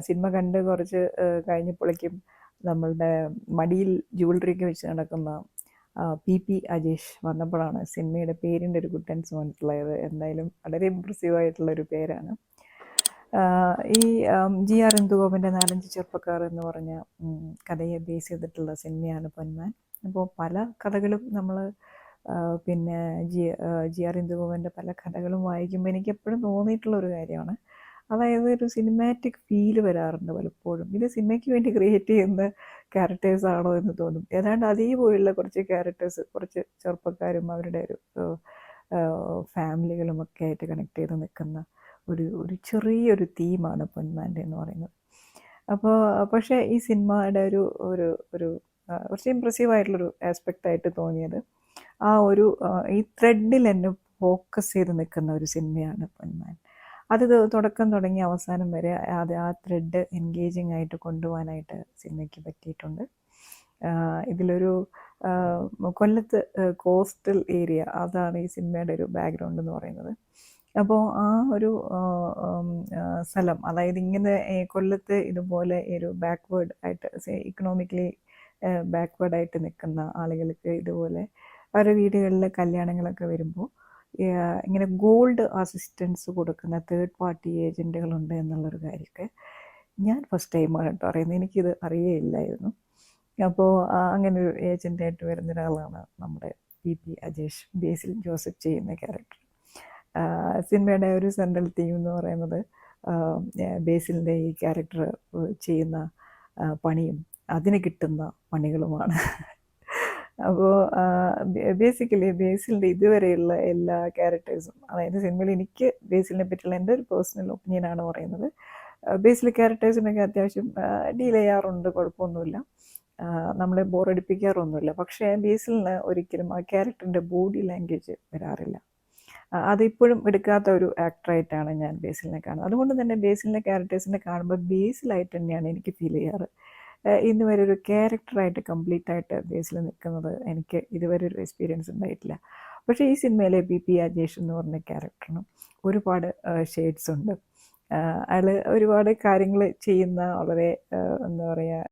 Cinema കണ്ട് കുറച്ച് കഴിഞ്ഞപ്പോഴേക്കും നമ്മളുടെ മടിയിൽ ജ്വല്ലറിയൊക്കെ വെച്ച് നടക്കുന്ന പി അജേഷ് വന്നപ്പോഴാണ് സിനിമയുടെ പേരിൻ്റെ ഒരു ഗുഡൻസ് മനസ്സിലായത്. എന്തായാലും വളരെ ഇമ്പ്രസീവായിട്ടുള്ളൊരു പേരാണ്. ഈ ജി ആർ ഇന്ദുഗോപൻ്റെ 4-5 ചെറുപ്പക്കാർ എന്ന് പറഞ്ഞ കഥയെ ബേസ് ചെയ്തിട്ടുള്ള സിനിമയാണ് പൊന്മാൻ. അപ്പോൾ പല കഥകളും നമ്മൾ പിന്നെ ജി ആർ ഇന്ദുഗോപൻ്റെ പല കഥകളും വായിക്കുമ്പോൾ എനിക്ക് എപ്പോഴും തോന്നിയിട്ടുള്ളൊരു കാര്യമാണ്, അതായത് ഒരു സിനിമാറ്റിക് ഫീല് വരാറുണ്ട് പലപ്പോഴും. ഇത് സിനിമയ്ക്ക് വേണ്ടി ക്രിയേറ്റ് ചെയ്യുന്ന ക്യാരക്ടേഴ്സാണോ എന്ന് തോന്നും. ഏതാണ്ട് അതേപോലെയുള്ള കുറച്ച് ക്യാരക്ടേഴ്സ്, കുറച്ച് ചെറുപ്പക്കാരും അവരുടെ ഒരു ഫാമിലികളും ഒക്കെ ആയിട്ട് കണക്ട് ചെയ്ത് നിൽക്കുന്ന ഒരു ചെറിയൊരു തീമാണ് പൊന്മാൻ്റെ എന്ന് പറയുന്നത്. അപ്പോൾ പക്ഷേ ഈ സിനിമയുടെ ഒരു ഒരു ഒരു കുറച്ച് ഇമ്പ്രസീവായിട്ടുള്ളൊരു ആസ്പെക്റ്റായിട്ട് തോന്നിയത് ഈ ത്രെഡിൽ എന്നെ ഫോക്കസ് ചെയ്ത് നിൽക്കുന്ന ഒരു സിനിമയാണ് പൊന്മാൻ. അത് തുടക്കം തുടങ്ങി അവസാനം വരെ ആ ത്രെഡ് എൻഗേജിങ് ആയിട്ട് കൊണ്ടുപോകാനായിട്ട് സിനിമയ്ക്ക് പറ്റിയിട്ടുണ്ട്. ഇതിലൊരു കൊല്ലത്ത് കോസ്റ്റൽ ഏരിയ, അതാണ് ഈ സിനിമയുടെ ഒരു ബാക്ക്ഗ്രൗണ്ട് എന്ന് പറയുന്നത്. അപ്പോൾ ആ ഒരു സ്ഥലം, അതായത് ഇങ്ങനെ കൊല്ലത്ത് ഇതുപോലെ ഒരു ബാക്ക്വേർഡ് ആയിട്ട് ഇക്കണോമിക്കലി ബാക്ക്വേർഡായിട്ട് നിൽക്കുന്ന ആളുകൾക്ക് ഇതുപോലെ അവരുടെ വീടുകളിൽ കല്യാണങ്ങളൊക്കെ വരുമ്പോൾ ഇങ്ങനെ ഗോൾഡ് അസിസ്റ്റൻസ് കൊടുക്കുന്ന തേർഡ് പാർട്ടി ഏജൻറ്റുകളുണ്ട് എന്നുള്ളൊരു കാര്യമൊക്കെ ഞാൻ ഫസ്റ്റ് ടൈമാണ് കേട്ടോ അറിയുന്നത്. എനിക്കിത് അറിയേയില്ലായിരുന്നു. അപ്പോൾ അങ്ങനെ ഒരു ഏജൻ്റായിട്ട് വരുന്ന ഒരാളാണ് നമ്മുടെ പി അജേഷ്, ബേസിൽ ജോസഫ് ചെയ്യുന്ന ക്യാരക്ടർ. സിനിമയുടെ ഒരു സെൻട്രൽ തീം എന്ന് പറയുന്നത് ബേസിലിൻ്റെ ഈ ക്യാരക്ടർ ചെയ്യുന്ന പണിയും അതിന് കിട്ടുന്ന പണികളുമാണ്. അപ്പോൾ ബേസിക്കലി ബേസിലിൻ്റെ ഇതുവരെയുള്ള എല്ലാ ക്യാരക്ടേഴ്സും, അതായത് സിനിമയിൽ എനിക്ക് ബേസിലിനെ പറ്റിയുള്ള എൻ്റെ ഒരു പേഴ്സണൽ ഒപ്പീനിയനാണ് പറയുന്നത്, ബേസിൽ ക്യാരക്ടേഴ്സിനൊക്കെ അത്യാവശ്യം ഡീൽ ചെയ്യാറുണ്ട്, കുഴപ്പമൊന്നുമില്ല, നമ്മളെ ബോറടിപ്പിക്കാറൊന്നുമില്ല. പക്ഷേ ബേസിലിന് ഒരിക്കലും ആ ക്യാരക്ടറിൻ്റെ ബോഡി ലാംഗ്വേജ് വരാറില്ല. അതിപ്പോഴും എടുക്കാത്ത ഒരു ആക്ടറായിട്ടാണ് ഞാൻ ബേസിലിനെ കാണുന്നത്. അതുകൊണ്ട് തന്നെ ബേസിലിൻ്റെ ക്യാരക്ടേഴ്സിനെ കാണുമ്പോൾ ബേസിലായിട്ട് തന്നെയാണ് എനിക്ക് ഫീൽ ചെയ്യാറ്. ഇന്ന് വരെ ഒരു ക്യാരക്ടറായിട്ട് കംപ്ലീറ്റ് ആയിട്ട് ബേസിൽ നിൽക്കുന്നത് എനിക്ക് ഇതുവരെ ഒരു എക്സ്പീരിയൻസ് ഉണ്ടായിട്ടില്ല. പക്ഷേ ഈ സിനിമയിലെ പി അജേഷ് എന്ന് പറഞ്ഞ ക്യാരക്ടറിനും ഒരുപാട് ഷെയ്ഡ്സ് ഉണ്ട്. അയാൾ ഒരുപാട് കാര്യങ്ങൾ ചെയ്യുന്ന വളരെ എന്താ പറയുക